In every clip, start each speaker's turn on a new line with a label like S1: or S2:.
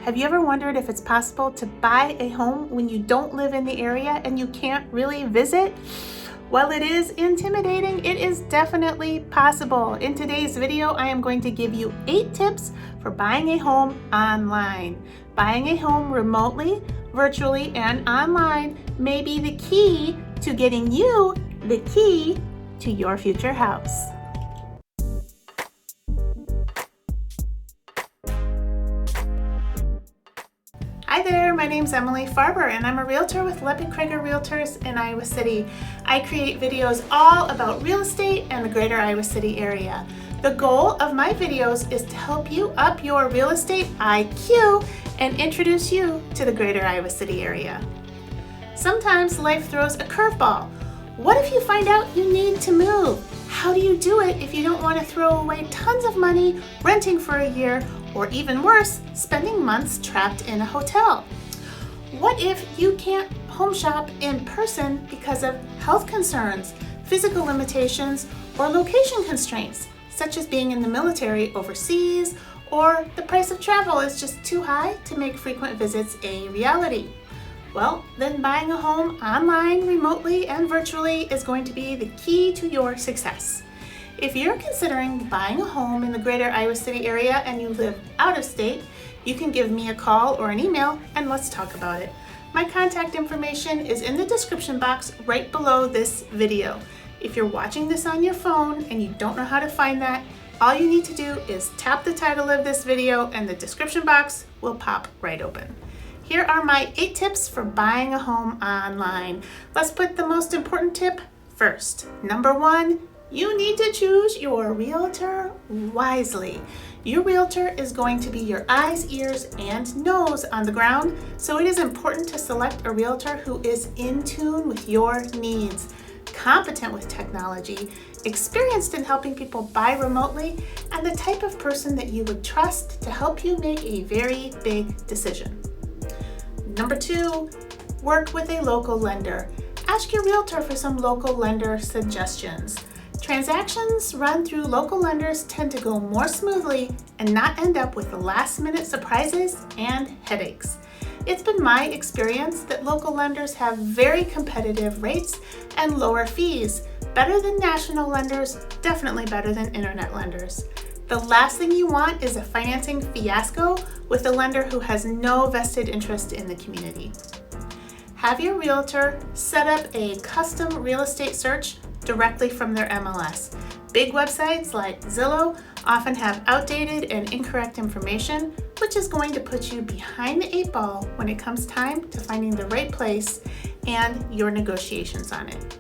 S1: Have you ever wondered if it's possible to buy a home when you don't live in the area and you can't really visit? Well, it is intimidating. It is definitely possible. In today's video, I am going to give you 8 tips for buying a home online. Buying a home remotely, virtually, and online may be the key to getting you the key to your future house. Hi there, my name's Emily Farber and I'm a realtor with Leppy-Crager Realtors in Iowa City. I create videos all about real estate and the greater Iowa City area. The goal of my videos is to help you up your real estate IQ and introduce you to the greater Iowa City area. Sometimes life throws a curveball. What if you find out you need to move? How do you do it if you don't want to throw away tons of money renting for a year, or even worse, spending months trapped in a hotel? What if you can't home shop in person because of health concerns, physical limitations, or location constraints, such as being in the military overseas, or the price of travel is just too high to make frequent visits a reality? Well, then buying a home online, remotely, and virtually is going to be the key to your success. If you're considering buying a home in the greater Iowa City area and you live out of state, you can give me a call or an email and let's talk about it. My contact information is in the description box right below this video. If you're watching this on your phone and you don't know how to find that, all you need to do is tap the title of this video and the description box will pop right open. Here are my 8 tips for buying a home online. Let's put the most important tip first. Number 1, you need to choose your realtor wisely. Your realtor is going to be your eyes, ears, and nose on the ground, so it is important to select a realtor who is in tune with your needs, competent with technology, experienced in helping people buy remotely, and the type of person that you would trust to help you make a very big decision. Number 2, work with a local lender. Ask your realtor for some local lender suggestions. Transactions run through local lenders tend to go more smoothly and not end up with last-minute surprises and headaches. It's been my experience that local lenders have very competitive rates and lower fees, better than national lenders, definitely better than internet lenders. The last thing you want is a financing fiasco with a lender who has no vested interest in the community. Have your realtor set up a custom real estate search directly from their MLS. Big websites like Zillow often have outdated and incorrect information, which is going to put you behind the 8 ball when it comes time to finding the right place and your negotiations on it.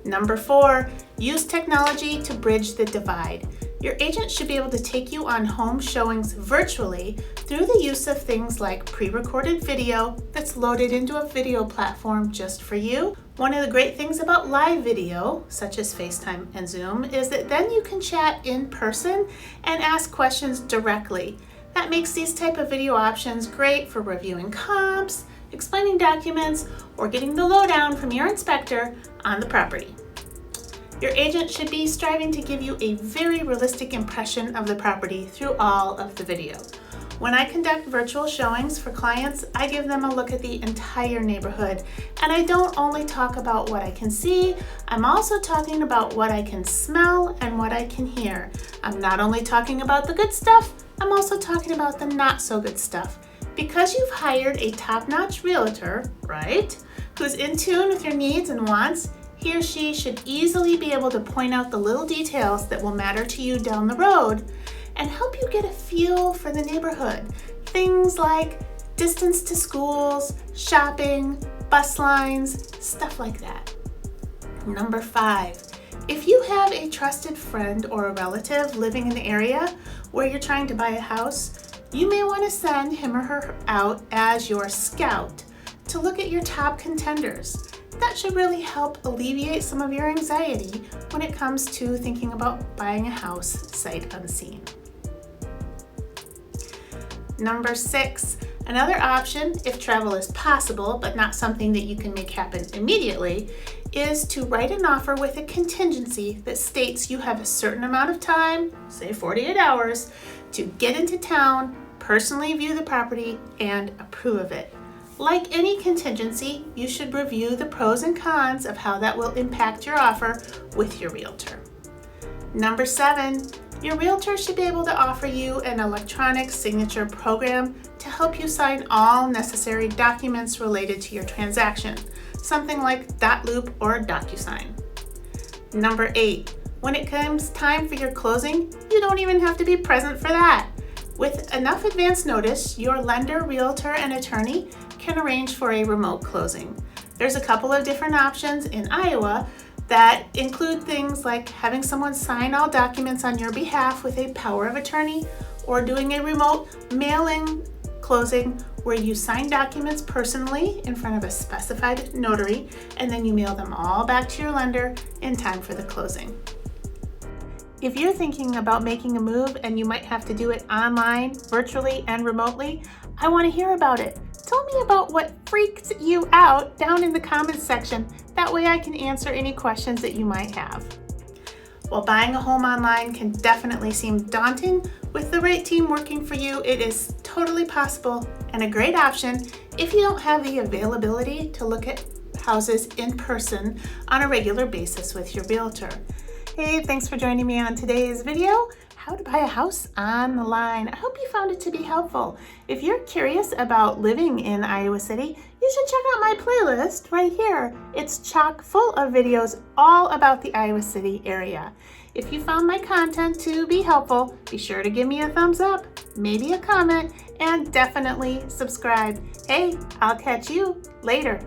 S1: Number 4, use technology to bridge the divide. Your agent should be able to take you on home showings virtually through the use of things like pre-recorded video that's loaded into a video platform just for you. One of the great things about live video, such as FaceTime and Zoom, is that then you can chat in person and ask questions directly. That makes these type of video options great for reviewing comps, explaining documents, or getting the lowdown from your inspector on the property. Your agent should be striving to give you a very realistic impression of the property through all of the video. When I conduct virtual showings for clients, I give them a look at the entire neighborhood, and I don't only talk about what I can see, I'm also talking about what I can smell and what I can hear. I'm not only talking about the good stuff, I'm also talking about the not so good stuff. Because you've hired a top-notch realtor, right, who's in tune with your needs and wants, he or she should easily be able to point out the little details that will matter to you down the road and help you get a feel for the neighborhood. Things like distance to schools, shopping, bus lines, stuff like that. Number 5, if you have a trusted friend or a relative living in the area where you're trying to buy a house, you may want to send him or her out as your scout to look at your top contenders. That should really help alleviate some of your anxiety when it comes to thinking about buying a house sight unseen. Number 6, another option, if travel is possible but not something that you can make happen immediately, is to write an offer with a contingency that states you have a certain amount of time, say 48 hours, to get into town, personally view the property and approve of it. Like any contingency, you should review the pros and cons of how that will impact your offer with your realtor. Number 7, your realtor should be able to offer you an electronic signature program to help you sign all necessary documents related to your transaction, something like .loop or DocuSign. Number 8, when it comes time for your closing, you don't even have to be present for that. With enough advance notice, your lender, realtor, and attorney can arrange for a remote closing. There's a couple of different options in Iowa that include things like having someone sign all documents on your behalf with a power of attorney, or doing a remote mail-in closing where you sign documents personally in front of a specified notary and then you mail them all back to your lender in time for the closing. If you're thinking about making a move and you might have to do it online, virtually, and remotely, I want to hear about it. Tell me about what freaks you out down in the comments section. That way I can answer any questions that you might have. While buying a home online can definitely seem daunting, with the right team working for you, it is totally possible and a great option if you don't have the availability to look at houses in person on a regular basis with your realtor. Hey, thanks for joining me on today's video, how to buy a house online. I hope you found it to be helpful. If you're curious about living in Iowa City, you should check out my playlist right here. It's chock full of videos all about the Iowa City area. If you found my content to be helpful, be sure to give me a thumbs up, maybe a comment, and definitely subscribe. Hey, I'll catch you later.